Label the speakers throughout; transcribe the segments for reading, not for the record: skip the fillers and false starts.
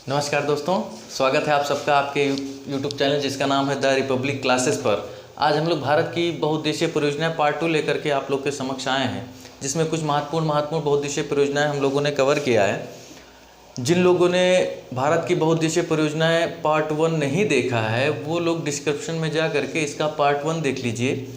Speaker 1: नमस्कार दोस्तों, स्वागत है आप सबका आपके यूट्यूब चैनल जिसका नाम है द रिपब्लिक क्लासेस पर। आज हम लोग भारत की बहुउद्देशीय परियोजना पार्ट 2 लेकर के आप लोग के समक्ष आए हैं, जिसमें कुछ महत्वपूर्ण बहुउद्देशीय परियोजनाएं हम लोगों ने कवर किया है। जिन लोगों ने भारत की बहुउद्देशीय परियोजनाएं पार्ट 1 नहीं देखा है वो लोग डिस्क्रिप्शन में जा करके इसका पार्ट 1 देख लीजिए।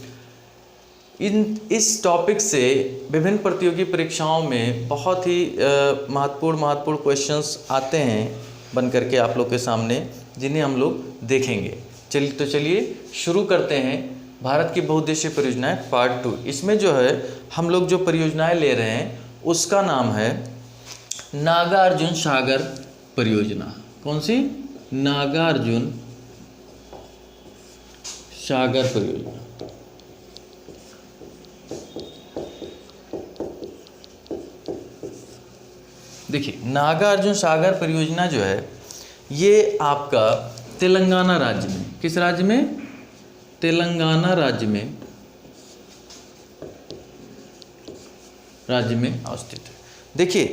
Speaker 1: इस टॉपिक से विभिन्न प्रतियोगी परीक्षाओं में बहुत ही महत्वपूर्ण क्वेश्चंस आते हैं बन करके आप लोग के सामने, जिन्हें हम लोग देखेंगे। चलिए शुरू करते हैं भारत की बहुउद्देशीय परियोजनाएं पार्ट 2। इसमें जो है हम लोग जो परियोजनाएं ले रहे हैं उसका नाम है नागार्जुन सागर परियोजना। कौन सी? नागार्जुन सागर परियोजना। देखिए, नागार्जुन सागर परियोजना जो है ये आपका तेलंगाना राज्य में, किस राज्य में? तेलंगाना राज्य में अवस्थित है। देखिए,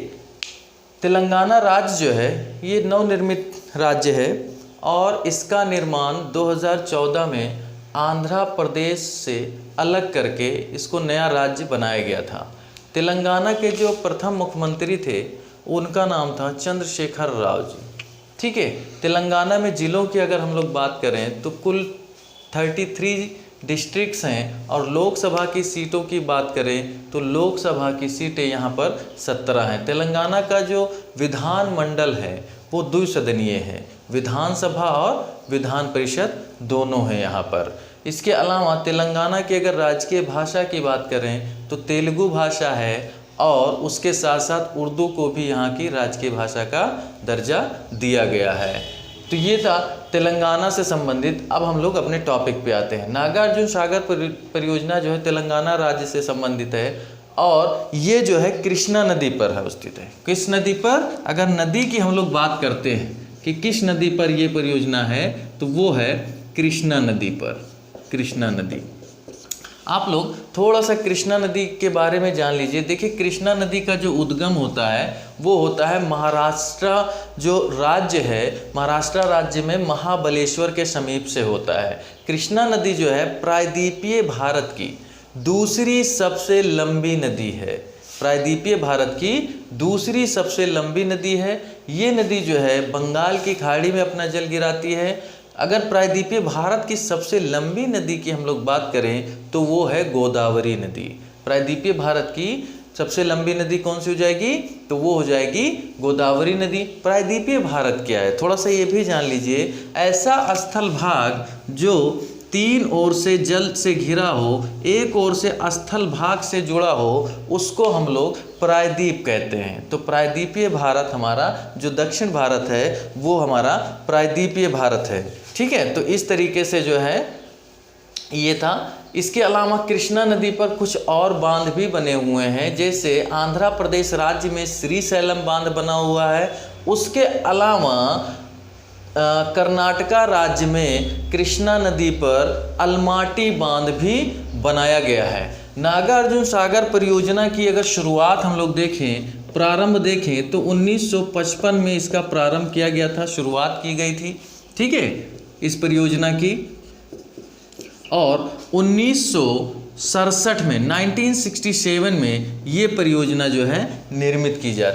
Speaker 1: तेलंगाना राज्य जो है ये नवनिर्मित राज्य है और इसका निर्माण 2014 में आंध्र प्रदेश से अलग करके इसको नया राज्य बनाया गया था। तेलंगाना के जो प्रथम मुख्यमंत्री थे उनका नाम था चंद्रशेखर राव जी। ठीक है। तेलंगाना में ज़िलों की अगर हम लोग बात करें तो कुल 33 डिस्ट्रिक्ट्स हैं और लोकसभा की सीटों की बात करें तो लोकसभा की सीटें यहाँ पर 17 हैं। तेलंगाना का जो विधान मंडल है वो द्विसदनीय है, विधानसभा और विधान परिषद दोनों हैं यहाँ पर। इसके अलावा तेलंगाना की अगर राजकीय भाषा की बात करें तो तेलुगु भाषा है और उसके साथ साथ उर्दू को भी यहाँ की राजकीय भाषा का दर्जा दिया गया है। तो ये था तेलंगाना से संबंधित। अब हम लोग अपने टॉपिक पे आते हैं। नागार्जुन सागर परियोजना जो है तेलंगाना राज्य से संबंधित है और ये जो है कृष्णा नदी पर है स्थित है। किस नदी पर? अगर नदी की हम लोग बात करते हैं कि किस नदी पर ये परियोजना है तो वो है कृष्णा नदी पर। कृष्णा नदी, आप लोग थोड़ा सा कृष्णा नदी के बारे में जान लीजिए। देखिए, कृष्णा नदी का जो उद्गम होता है वो होता है महाराष्ट्र जो राज्य है, महाराष्ट्र राज्य में महाबलेश्वर के समीप से होता है। कृष्णा नदी जो है प्रायद्वीपीय भारत की दूसरी सबसे लंबी नदी है। प्रायद्वीपीय भारत की दूसरी सबसे लंबी नदी है। ये नदी जो है बंगाल की खाड़ी में अपना जल गिराती है। अगर प्रायद्वीपीय भारत की सबसे लंबी नदी की हम लोग बात करें तो वो है गोदावरी नदी। प्रायद्वीपीय भारत की सबसे लंबी नदी कौन सी हो जाएगी? तो वो हो जाएगी गोदावरी नदी। प्रायद्वीपीय भारत क्या है थोड़ा सा ये भी जान लीजिए। ऐसा स्थल भाग जो 3 ओर से जल से घिरा हो, एक ओर से स्थल भाग से जुड़ा हो, उसको हम लोग प्रायद्वीप कहते हैं। तो प्रायद्वीपीय भारत हमारा जो दक्षिण भारत है वो हमारा प्रायद्वीपीय भारत है। ठीक है। तो इस तरीके से जो है ये था। इसके अलावा कृष्णा नदी पर कुछ और बांध भी बने हुए हैं, जैसे आंध्र प्रदेश राज्य में श्रीशैलम बांध बना हुआ है। उसके अलावा कर्नाटका राज्य में कृष्णा नदी पर अलमाटी बांध भी बनाया गया है। नागार्जुन सागर परियोजना की अगर शुरुआत हम लोग देखें, प्रारंभ देखें तो 1955 में इसका प्रारंभ किया गया था, शुरुआत की गई थी। ठीक है, इस परियोजना की। और 1967 में 1967 में ये परियोजना जो है निर्मित की जा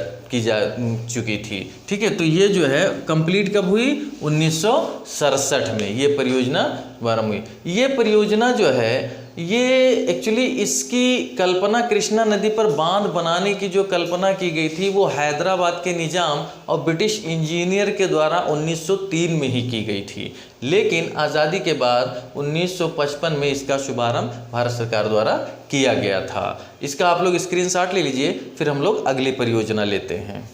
Speaker 1: चुकी थी। ठीक है। तो ये जो है कंप्लीट कब हुई? 1967 में ये परियोजना प्रारंभ हुई। ये परियोजना जो है ये एक्चुअली इसकी कल्पना कृष्णा नदी पर बांध बनाने की जो कल्पना की गई थी वो हैदराबाद के निजाम और ब्रिटिश इंजीनियर के द्वारा 1903 में ही की गई थी। लेकिन आज़ादी के बाद 1955 में इसका शुभारंभ भारत सरकार द्वारा किया गया था। इसका आप लोग स्क्रीनशॉट ले लीजिए, फिर हम लोग अगली परियोजना लेते हैं।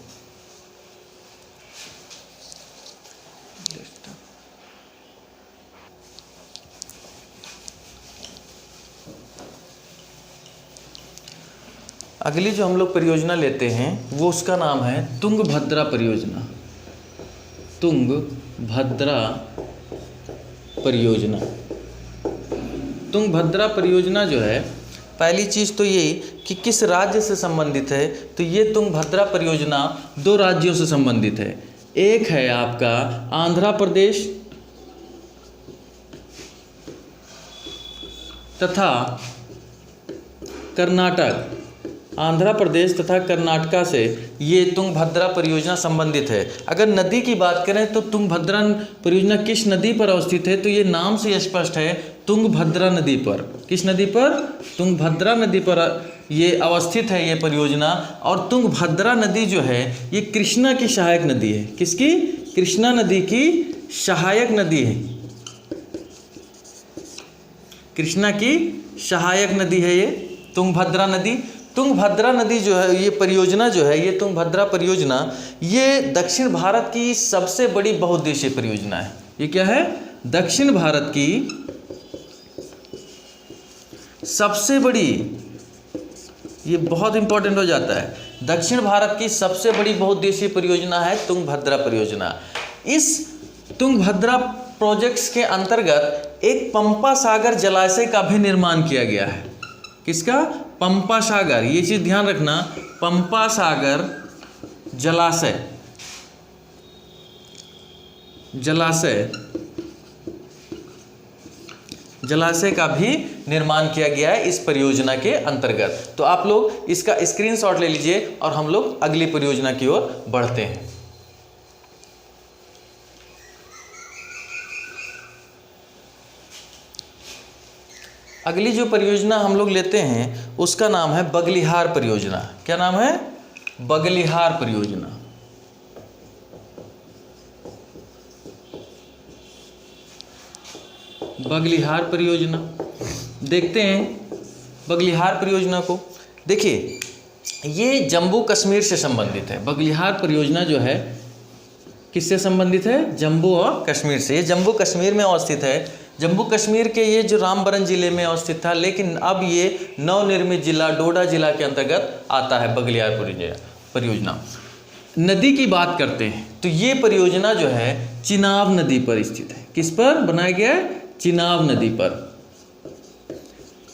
Speaker 1: अगली जो हम लोग परियोजना लेते हैं वो उसका नाम है तुंगभद्रा परियोजना। तुंगभद्रा परियोजना। तुंगभद्रा परियोजना जो है पहली चीज़ तो यही कि किस राज्य से संबंधित है, तो ये तुंगभद्रा परियोजना 2 राज्यों से संबंधित है। एक है आपका आंध्र प्रदेश तथा कर्नाटक। आंध्र प्रदेश तथा कर्नाटका से ये तुंगभद्रा परियोजना संबंधित है। अगर नदी की बात करें तो तुंगभद्रा परियोजना किस नदी पर अवस्थित है, तो ये नाम से स्पष्ट है, तुंगभद्रा नदी पर। किस नदी पर? तुंगभद्रा नदी पर ये अवस्थित है ये परियोजना। और तुंगभद्रा नदी जो है ये कृष्णा की सहायक नदी है। किसकी? कृष्णा नदी की सहायक नदी है। कृष्णा की सहायक नदी है ये तुंगभद्रा नदी। तुंगभद्रा नदी जो है, ये परियोजना जो है, ये तुंगभद्रा परियोजना ये दक्षिण भारत की सबसे बड़ी बहुउद्देशीय परियोजना है। ये क्या है? दक्षिण भारत की सबसे बड़ी, ये बहुत इंपॉर्टेंट हो जाता है, दक्षिण भारत की सबसे बड़ी बहुउद्देशीय परियोजना है तुंगभद्रा परियोजना। इस तुंगभद्रा प्रोजेक्ट्स के अंतर्गत एक पंपा सागर जलाशय का भी निर्माण किया गया है। किसका? पंपा सागर। ये चीज ध्यान रखना, पंपा सागर जलाशय, जलाशय का भी निर्माण किया गया है इस परियोजना के अंतर्गत। तो आप लोग इसका स्क्रीनशॉट ले लीजिए और हम लोग अगली परियोजना की ओर बढ़ते हैं। अगली जो परियोजना हम लोग लेते हैं उसका नाम है बगलिहार परियोजना। क्या नाम है? बगलिहार परियोजना। बगलिहार परियोजना देखते हैं। बगलिहार परियोजना को देखिए, ये जम्मू कश्मीर से संबंधित है। बगलिहार परियोजना जो है किससे संबंधित है? जम्मू और कश्मीर से। ये जम्मू कश्मीर में अवस्थित है। जम्मू कश्मीर के ये जो रामबन जिले में अवस्थित था, लेकिन अब ये नवनिर्मित जिला डोडा जिला के अंतर्गत आता है बगलिहार परियोजना। नदी की बात करते हैं तो ये परियोजना जो है चिनाब नदी पर स्थित है। किस पर बनाया गया है? चिनाब नदी पर।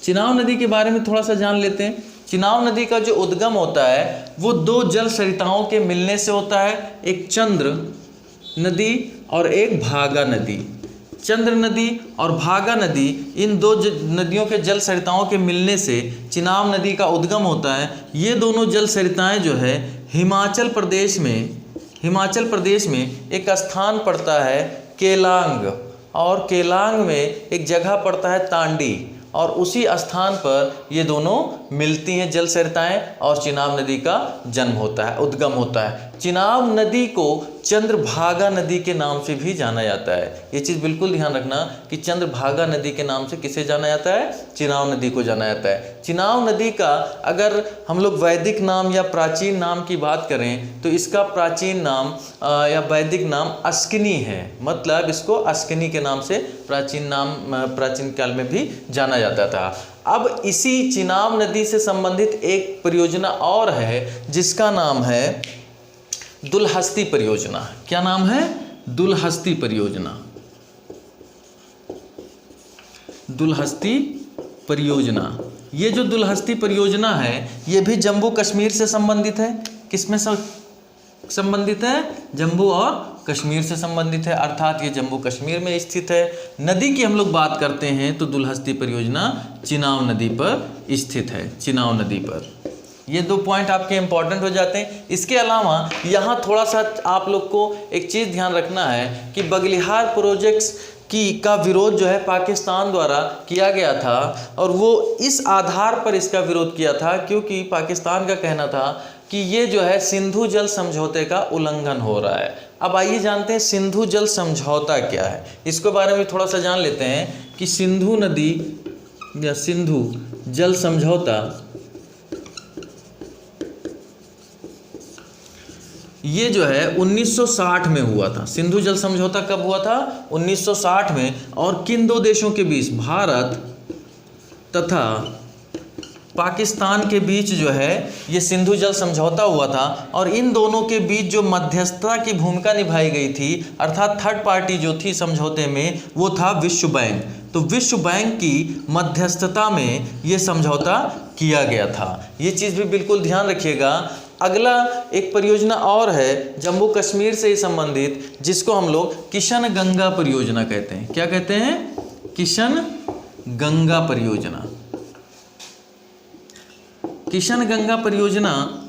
Speaker 1: चिनाब नदी के बारे में थोड़ा सा जान लेते हैं। चिनाब नदी का जो उद्गम होता है वो दो जल सरिताओं के मिलने से होता है, एक चंद्र नदी और एक भागा नदी। चंद्र नदी और भागा नदी, इन दो नदियों के जल सरिताओं के मिलने से चिनाब नदी का उद्गम होता है। ये दोनों जल सरिताएं जो है हिमाचल प्रदेश में एक स्थान पड़ता है केलांग, और केलांग में एक जगह पड़ता है तांडी, और उसी स्थान पर ये दोनों मिलती हैं जल सरिताएं और चिनाब नदी का जन्म होता है, उद्गम होता है। चिनाब नदी को चंद्रभागा नदी के नाम से भी जाना जाता है। ये चीज़ बिल्कुल ध्यान रखना कि चंद्रभागा नदी के नाम से किसे जाना जाता है? चिनाब नदी को जाना जाता है। चिनाब नदी का अगर हम लोग वैदिक नाम या प्राचीन नाम की बात करें तो इसका प्राचीन नाम या वैदिक नाम अस्किनी है। मतलब इसको अस्किनी के नाम से प्राचीन काल में भी जाना जाता था। अब इसी चिनाब नदी से संबंधित एक परियोजना और है जिसका नाम है दुलहस्ती परियोजना। क्या नाम है? दुलहस्ती परियोजना। दुलहस्ती परियोजना, ये जो दुलहस्ती परियोजना है ये भी जम्मू कश्मीर से संबंधित है। किसमें संबंधित है? जम्मू और कश्मीर से संबंधित है, अर्थात ये जम्मू कश्मीर में स्थित है। नदी की हम लोग बात करते हैं तो दुलहस्ती परियोजना चिनाब नदी पर स्थित है। चिनाब नदी पर ये दो पॉइंट आपके इंपॉर्टेंट हो जाते हैं। इसके अलावा यहाँ थोड़ा सा आप लोग को एक चीज़ ध्यान रखना है कि बगलिहार प्रोजेक्ट्स का विरोध जो है पाकिस्तान द्वारा किया गया था, और वो इस आधार पर इसका विरोध किया था क्योंकि पाकिस्तान का कहना था कि ये जो है सिंधु जल समझौते का उल्लंघन हो रहा है। अब आइए जानते हैं सिंधु जल समझौता क्या है। इसके बारे में थोड़ा सा जान लेते हैं कि सिंधु नदी या सिंधु जल समझौता ये जो है 1960 में हुआ था। सिंधु जल समझौता कब हुआ था? 1960 में। और किन दो देशों के बीच? भारत तथा पाकिस्तान के बीच जो है ये सिंधु जल समझौता हुआ था। और इन दोनों के बीच जो मध्यस्थता की भूमिका निभाई गई थी, अर्थात थर्ड पार्टी जो थी समझौते में, वो था विश्व बैंक। तो विश्व बैंक की मध्यस्थता में ये समझौता किया गया था। ये चीज़ भी बिल्कुल ध्यान रखिएगा। अगला एक परियोजना और है जम्मू कश्मीर से ही संबंधित, जिसको हम लोग किशन गंगा परियोजना कहते हैं। क्या कहते हैं? किशन गंगा परियोजना। किशन गंगा परियोजना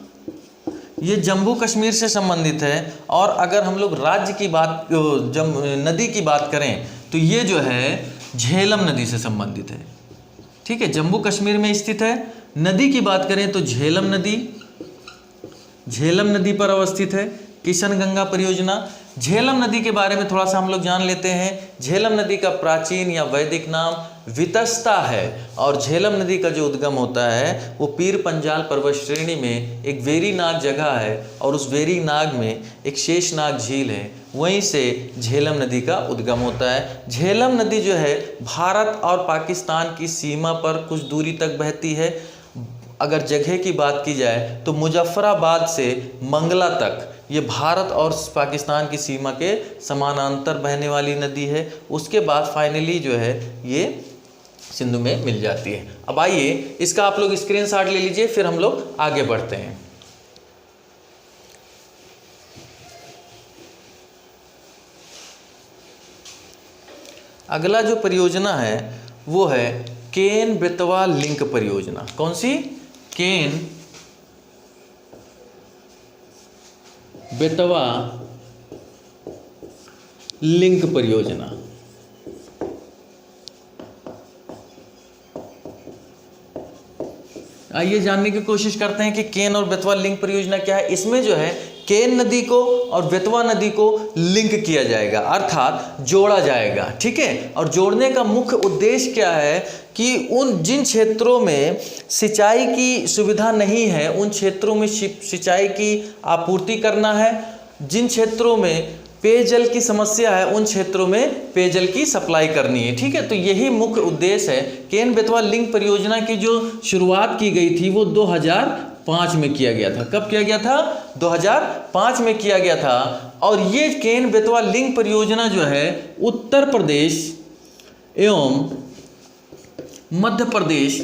Speaker 1: ये जम्मू कश्मीर से संबंधित है। और अगर हम लोग राज्य की बात, नदी की बात करें तो ये जो है झेलम नदी से संबंधित है। ठीक है, जम्मू कश्मीर में स्थित है। नदी की बात करें तो झेलम नदी पर अवस्थित है किशन गंगा परियोजना। झेलम नदी के बारे में थोड़ा सा हम लोग जान लेते हैं। झेलम नदी का प्राचीन या वैदिक नाम वितस्ता है, और झेलम नदी का जो उद्गम होता है वो पीर पंजाल पर्वत श्रेणी में एक वेरीनाग जगह है, और उस वेरीनाग में एक शेषनाग झील है, वहीं से झेलम नदी का उद्गम होता है। झेलम नदी जो है भारत और पाकिस्तान की सीमा पर कुछ दूरी तक बहती है। अगर जगह की बात की जाए तो मुजफ्फराबाद से मंगला तक ये भारत और पाकिस्तान की सीमा के समानांतर बहने वाली नदी है। उसके बाद फाइनली जो है ये सिंधु में मिल जाती है। अब आइए इसका आप लोग स्क्रीनशॉट ले लीजिए, फिर हम लोग आगे बढ़ते हैं। अगला जो परियोजना है वो है केन बेतवा लिंक परियोजना। कौन सी? केन बेतवा लिंक परियोजना। आइए जानने की कोशिश करते हैं कि केन और बेतवा लिंक परियोजना क्या है। इसमें जो है केन नदी को और बेतवा नदी को लिंक किया जाएगा, अर्थात जोड़ा जाएगा। ठीक है, और जोड़ने का मुख्य उद्देश्य क्या है कि जिन क्षेत्रों में सिंचाई की सुविधा नहीं है उन क्षेत्रों में सिंचाई की आपूर्ति करना है। जिन क्षेत्रों में पेयजल की समस्या है उन क्षेत्रों में पेयजल की सप्लाई करनी है। ठीक है, तो यही मुख्य उद्देश्य है। केन बेतवा लिंक परियोजना की जो शुरुआत की गई थी वो 2005 में किया गया था। कब किया गया था? 2005 में किया गया था। और ये केन बेतवा लिंक परियोजना जो है उत्तर प्रदेश एवं मध्य प्रदेश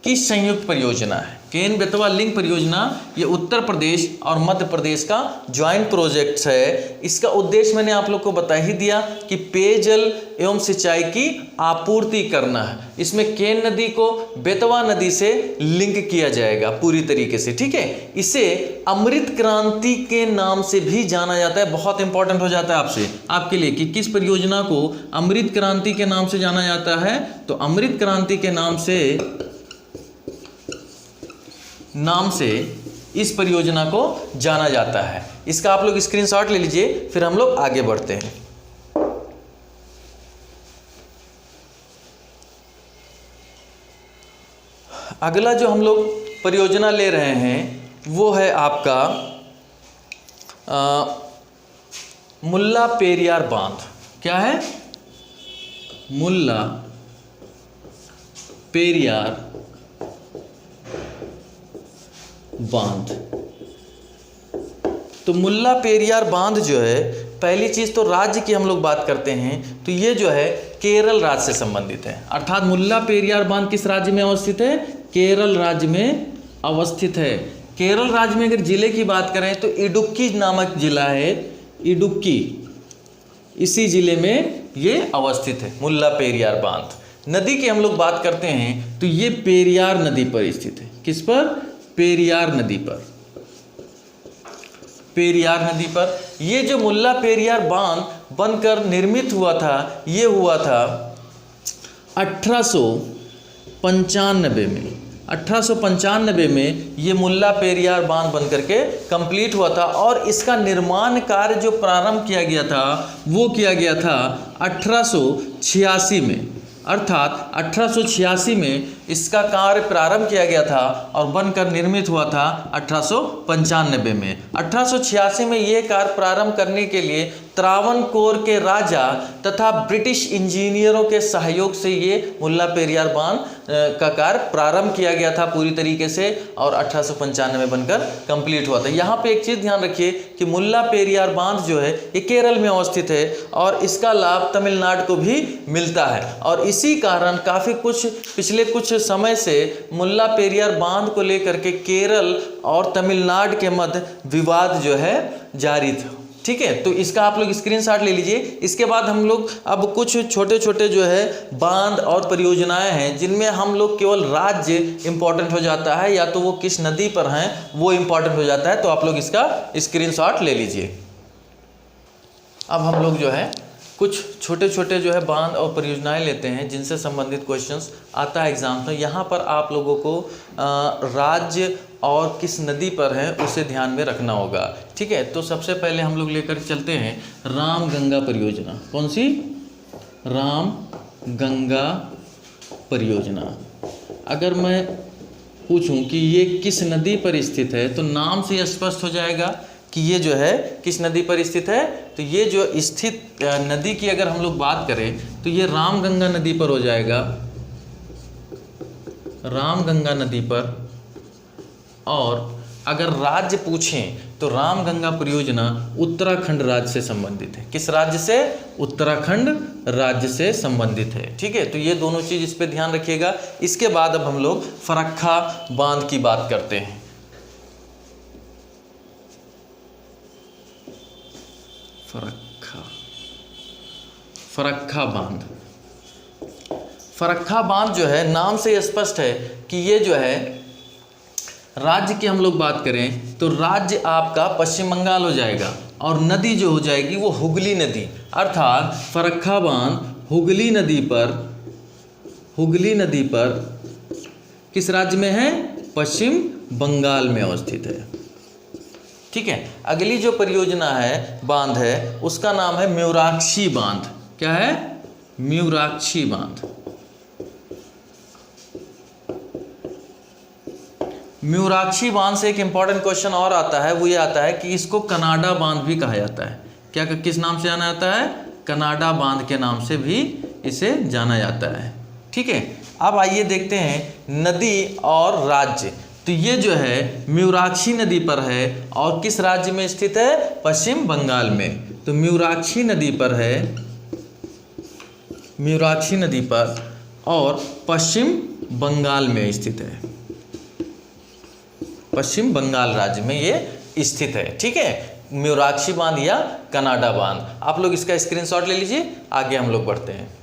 Speaker 1: की संयुक्त परियोजना है। केन बेतवा लिंक परियोजना ये उत्तर प्रदेश और मध्य प्रदेश का ज्वाइंट प्रोजेक्ट है। इसका उद्देश्य मैंने आप लोग को बता ही दिया कि पेयजल एवं सिंचाई की आपूर्ति करना है। इसमें केन नदी को बेतवा नदी से लिंक किया जाएगा पूरी तरीके से। ठीक है, इसे अमृत क्रांति के नाम से भी जाना जाता है। बहुत इंपॉर्टेंट हो जाता है आपके लिए कि किस परियोजना को अमृत क्रांति के नाम से जाना जाता है। तो अमृत क्रांति के नाम से इस परियोजना को जाना जाता है। इसका आप लोग स्क्रीनशॉट ले लीजिए, फिर हम लोग आगे बढ़ते हैं। अगला जो हम लोग परियोजना ले रहे हैं वो है आपका मुल्ला पेरियार बांध। क्या है? मुल्ला पेरियार बांध। तो मुल्ला पेरियार बांध जो है, पहली चीज़ तो राज्य की हम लोग बात करते हैं तो ये जो है केरल राज्य से संबंधित है। अर्थात मुल्ला पेरियार बांध किस राज्य में अवस्थित है? केरल राज्य में अवस्थित है। केरल राज्य में अगर जिले की बात करें तो इडुक्की नामक जिला है, इडुक्की, इसी जिले में ये अवस्थित है मुल्ला पेरियार बांध। नदी की हम लोग बात करते हैं तो ये पेरियार नदी पर स्थित है। किस पर? पेरियार नदी पर। पेरियार नदी पर ये जो मुल्ला पेरियार बांध बनकर निर्मित हुआ था, ये हुआ था 1895 में। 1895 में ये मुल्ला पेरियार बांध बनकर के कंप्लीट हुआ था। और इसका निर्माण कार्य जो प्रारंभ किया गया था वो किया गया था 1886 में। अर्थात 1886 में इसका कार्य प्रारंभ किया गया था और बनकर निर्मित हुआ था 1895 में। 1886 में ये कार्य प्रारंभ करने के लिए त्रावणकोर के राजा तथा ब्रिटिश इंजीनियरों के सहयोग से ये मुल्ला पेरियार बांध का कार्य प्रारंभ किया गया था पूरी तरीके से, और 1895 में बनकर कंप्लीट हुआ था। यहाँ पे एक चीज़ ध्यान रखिए कि मुल्ला पेरियार बांध जो है ये केरल में अवस्थित है और इसका लाभ तमिलनाडु को भी मिलता है। और इसी कारण काफ़ी कुछ पिछले कुछ समय से मुल्ला पेरियार बांध को लेकर के केरल और तमिलनाडु के मध्य विवाद जो है जारी था। ठीक है, तो इसका आप लोग स्क्रीनशॉट ले लीजिए। इसके बाद हम लोग अब कुछ छोटे छोटे जो है बांध और परियोजनाएं हैं जिनमें हम लोग केवल राज्य इंपॉर्टेंट हो जाता है या तो वो किस नदी पर हैं वो इंपॉर्टेंट हो जाता है, तो आप लोग इसका स्क्रीनशॉट ले लीजिए। अब हम लोग जो है कुछ छोटे छोटे जो है बांध और परियोजनाएं लेते हैं जिनसे संबंधित क्वेश्चंस आता है एग्जाम में। यहाँ पर आप लोगों को राज्य और किस नदी पर है उसे ध्यान में रखना होगा। ठीक है, तो सबसे पहले हम लोग लेकर चलते हैं राम गंगा परियोजना। कौन सी? राम गंगा परियोजना। अगर मैं पूछूं कि ये किस नदी पर स्थित है तो नाम से स्पष्ट हो जाएगा कि ये जो है किस नदी पर स्थित है। तो ये जो स्थित नदी की अगर हम लोग बात करें तो ये राम गंगा नदी पर हो जाएगा, राम गंगा नदी पर। और अगर राज्य पूछें तो राम गंगा परियोजना उत्तराखंड राज्य से संबंधित है। किस राज्य से? उत्तराखंड राज्य से संबंधित है। ठीक है, तो ये दोनों चीज़ इस पे ध्यान रखिएगा। इसके बाद अब हम लोग फरक्का बांध की बात करते हैं। फरक्का बांध। फरक्का बांध जो है नाम से स्पष्ट है कि ये जो है राज्य की हम लोग बात करें तो राज्य आपका पश्चिम बंगाल हो जाएगा और नदी जो हो जाएगी वो हुगली नदी, अर्थात फरक्का बांध हुगली नदी पर किस राज्य में है? पश्चिम बंगाल में अवस्थित है। ठीक है, अगली जो परियोजना है बांध है उसका नाम है म्यूराक्षी बांध। क्या है? म्यूराक्षी बांध। म्यूराक्षी बांध से एक इंपॉर्टेंट क्वेश्चन और आता है, वो ये आता है कि इसको कनाडा बांध भी कहा जाता है। क्या किस नाम से जाना जाता है? कनाडा बांध के नाम से भी इसे जाना जाता है। ठीक है, अब आइए देखते हैं नदी और राज्य। तो ये जो है म्यूराक्षी नदी पर है और किस राज्य में स्थित है? पश्चिम बंगाल में। तो म्यूराक्षी नदी पर है, म्यूराक्षी नदी पर और पश्चिम बंगाल में स्थित है, पश्चिम बंगाल राज्य में ये स्थित है। ठीक है, म्यूराक्षी बांध या कनाडा बांध। आप लोग इसका स्क्रीनशॉट ले लीजिए, आगे हम लोग बढ़ते हैं।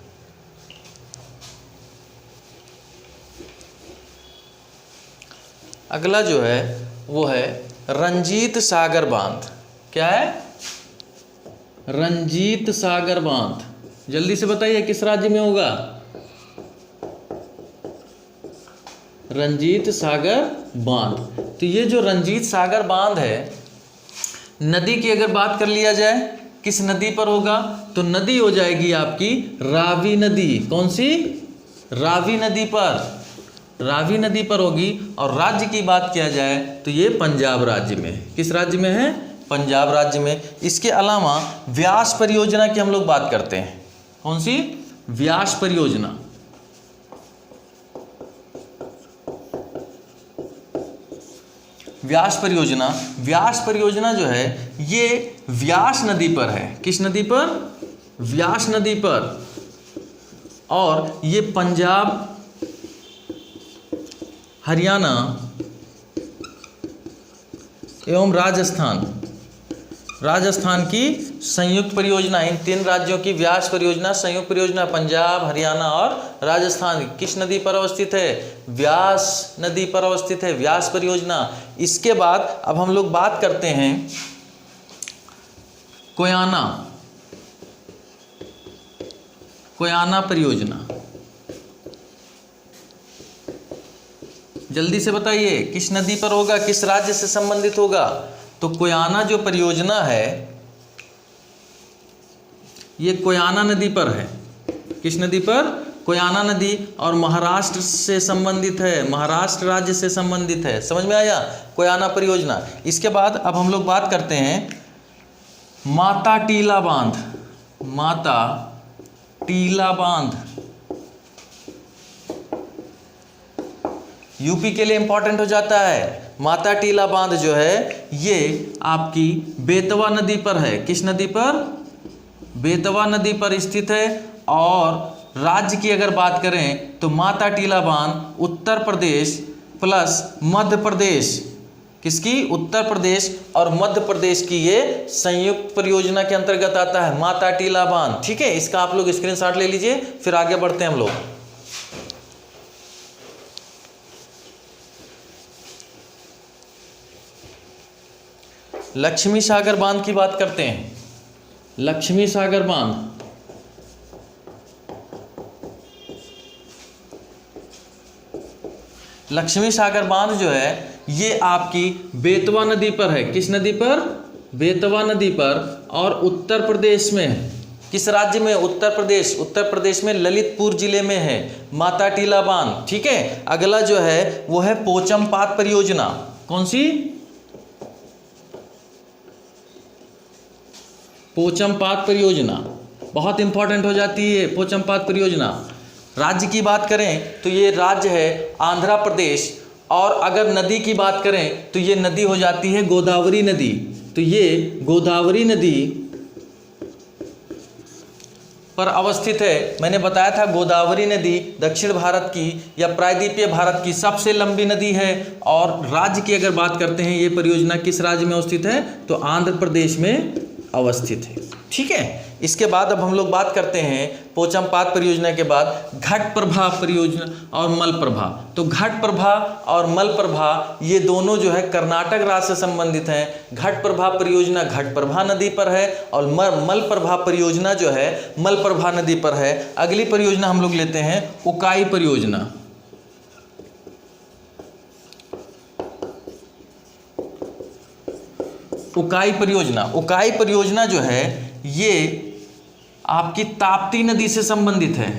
Speaker 1: अगला जो है वो है रंजीत सागर बांध। क्या है? रंजीत सागर बांध। जल्दी से बताइए किस राज्य में होगा? रंजीत सागर बांध। तो ये जो रंजीत सागर बांध है, नदी की अगर बात कर लिया जाए किस नदी पर होगा तो नदी हो जाएगी आपकी रावी नदी। कौन सी? रावी नदी पर, रावी नदी पर होगी। और राज्य की बात किया जाए तो ये पंजाब राज्य में। किस राज्य में है? पंजाब राज्य में। इसके अलावा व्यास परियोजना की हम लोग बात करते हैं। कौन सी? व्यास परियोजना। व्यास परियोजना, व्यास परियोजना जो है ये व्यास नदी पर है। किस नदी पर? व्यास नदी पर। और ये पंजाब, हरियाणा एवं राजस्थान की संयुक्त परियोजना। इन तीन राज्यों की व्यास परियोजना, संयुक्त परियोजना पंजाब, हरियाणा और राजस्थान किस नदी पर अवस्थित है? व्यास नदी पर अवस्थित है, व्यास परियोजना। इसके बाद अब हम लोग बात करते हैं कोयाना परियोजना। जल्दी से बताइए किस नदी पर होगा, किस राज्य से संबंधित होगा? तो कोयाना जो परियोजना है ये कोयाना नदी पर है। किस नदी पर? कोयाना नदी। और महाराष्ट्र से संबंधित है, महाराष्ट्र राज्य से संबंधित है। समझ में आया? कोयाना परियोजना। इसके बाद अब हम लोग बात करते हैं माता टीला बांध। माता टीला बांध यूपी के लिए इंपॉर्टेंट हो जाता है। माता टीला बांध जो है ये आपकी बेतवा नदी पर है। किस नदी पर? बेतवा नदी पर स्थित है। और राज्य की अगर बात करें तो माता टीला बांध उत्तर प्रदेश प्लस मध्य प्रदेश, किसकी? उत्तर प्रदेश और मध्य प्रदेश की ये संयुक्त परियोजना के अंतर्गत आता है माता टीला बांध। ठीक है, इसका आप लोग स्क्रीनशॉट ले लीजिए, फिर आगे बढ़ते हैं हम लोग। लक्ष्मी सागर बांध की बात करते हैं। लक्ष्मी सागर बांध, लक्ष्मी सागर बांध जो है ये आपकी बेतवा नदी पर है। किस नदी पर? बेतवा नदी पर, और उत्तर प्रदेश में है। किस राज्य में? उत्तर प्रदेश। उत्तर प्रदेश में ललितपुर जिले में है माता टीला बांध। ठीक है, अगला जो है वो है पोचमपात परियोजना। कौन सी? पोचमपात परियोजना बहुत इंपॉर्टेंट हो जाती है। पोचमपात परियोजना, राज्य की बात करें तो ये राज्य है आंध्र प्रदेश, और अगर नदी की बात करें तो ये नदी हो जाती है गोदावरी नदी। तो ये गोदावरी नदी पर अवस्थित है। मैंने बताया था गोदावरी नदी दक्षिण भारत की या प्रायद्वीपीय भारत की सबसे लंबी नदी है। और राज्य की अगर बात करते हैं ये परियोजना किस राज्य में अवस्थित है? तो आंध्र प्रदेश में अवस्थित है। ठीक है, इसके बाद अब हम लोग बात करते हैं पोचमपात परियोजना के बाद घट प्रभा परियोजना और मलप्रभा। तो घट प्रभा और मलप्रभा ये दोनों जो है कर्नाटक राज्य से संबंधित हैं। घट प्रभा परियोजना घटप्रभा नदी पर है और मलप्रभा परियोजना जो है मलप्रभा नदी पर है। अगली परियोजना हम लोग लेते हैं उकाई परियोजना। उकाई परियोजना, उकाई परियोजना जो है ये आपकी ताप्ती नदी से संबंधित है।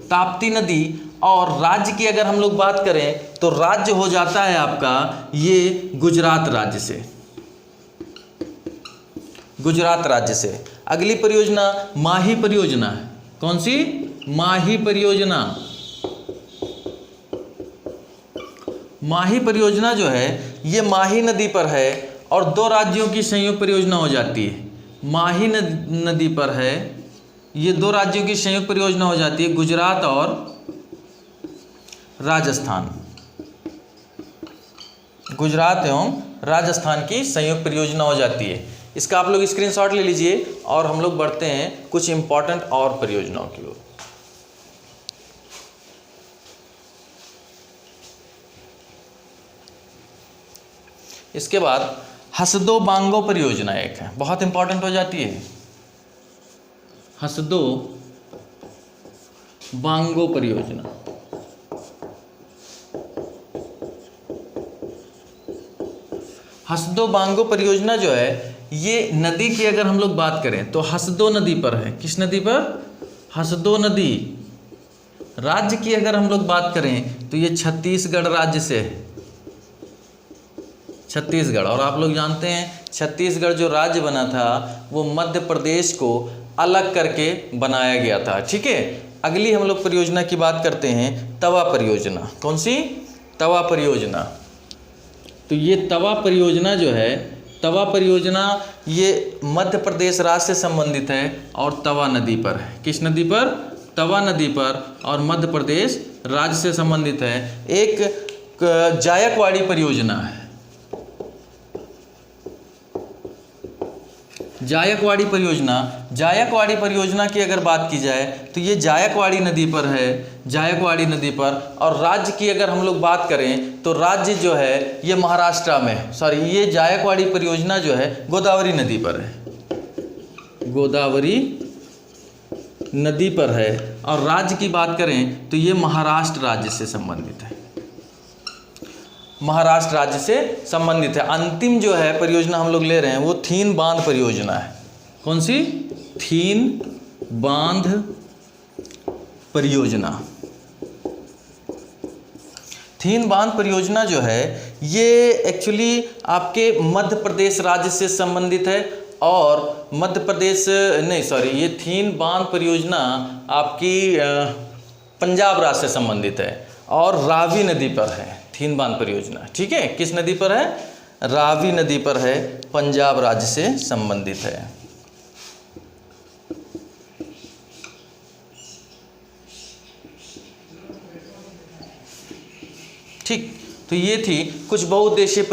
Speaker 1: ताप्ती नदी, और राज्य की अगर हम लोग बात करें तो राज्य हो जाता है आपका ये गुजरात राज्य से, गुजरात राज्य से। अगली परियोजना माही परियोजना है। कौन सी? माही परियोजना। माही परियोजना जो है ये माही नदी पर है और दो राज्यों की संयुक्त परियोजना हो जाती है। माही नदी पर है, ये दो राज्यों की संयुक्त परियोजना हो जाती है, गुजरात और राजस्थान। गुजरात एवं राजस्थान की संयुक्त परियोजना हो जाती है। इसका आप लोग स्क्रीनशॉट ले लीजिए और हम लोग बढ़ते हैं कुछ इंपॉर्टेंट और परियोजनाओं की ओर। इसके बाद हसदो बांगो परियोजना एक है, बहुत इंपॉर्टेंट हो जाती है। हसदो बांगो परियोजना, हसदो बांगो परियोजना जो है ये नदी की अगर हम लोग बात करें तो हसदो नदी पर है। किस नदी पर? हसदो नदी। राज्य की अगर हम लोग बात करें तो ये छत्तीसगढ़ राज्य से है, छत्तीसगढ़। और आप लोग जानते हैं छत्तीसगढ़ जो राज्य बना था वो मध्य प्रदेश को अलग करके बनाया गया था। ठीक है, अगली हम लोग परियोजना की बात करते हैं तवा परियोजना। कौन सी? तवा परियोजना। तो ये तवा परियोजना जो है, तवा परियोजना ये मध्य प्रदेश राज्य से संबंधित है और तवा नदी पर है। किस नदी पर? तवा नदी पर, और मध्य प्रदेश राज्य से संबंधित है। एक जायकवाड़ी परियोजना है। जायकवाड़ी परियोजना, जायकवाड़ी परियोजना की अगर बात की जाए तो ये जायकवाड़ी नदी पर है, जायकवाड़ी नदी पर। और राज्य की अगर हम लोग बात करें तो राज्य जो है ये महाराष्ट्र में, सॉरी ये जायकवाड़ी परियोजना जो है गोदावरी नदी पर है, गोदावरी नदी पर है। और राज्य की बात करें तो ये महाराष्ट्र राज्य से संबंधित है, महाराष्ट्र राज्य से संबंधित है। अंतिम जो है परियोजना हम लोग ले रहे हैं वो थीन बांध परियोजना है। कौन सी? थीन बांध परियोजना। थीन बांध परियोजना जो है ये एक्चुअली आपके मध्य प्रदेश राज्य से संबंधित है, और मध्य प्रदेश नहीं, सॉरी ये थीन बांध परियोजना आपकी पंजाब राज्य से संबंधित है और रावी नदी पर है थीन बांध परियोजना। ठीक है, किस नदी पर है? रावी नदी पर है, पंजाब राज्य से संबंधित है। ठीक, तो ये थी कुछ बहुउद्देशीय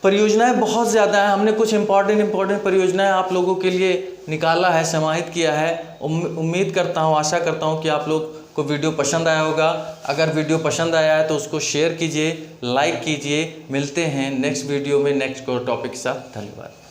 Speaker 1: परियोजनाएं बहुत ज़्यादा हैं। हमने कुछ इम्पॉर्टेंट परियोजनाएं आप लोगों के लिए निकाला है, समाहित किया है। उम्मीद करता हूँ, आशा करता हूँ कि आप लोग को वीडियो पसंद आया होगा। अगर वीडियो पसंद आया है तो उसको शेयर कीजिए, लाइक कीजिए। मिलते हैं नेक्स्ट वीडियो में नेक्स्ट टॉपिक के साथ। धन्यवाद।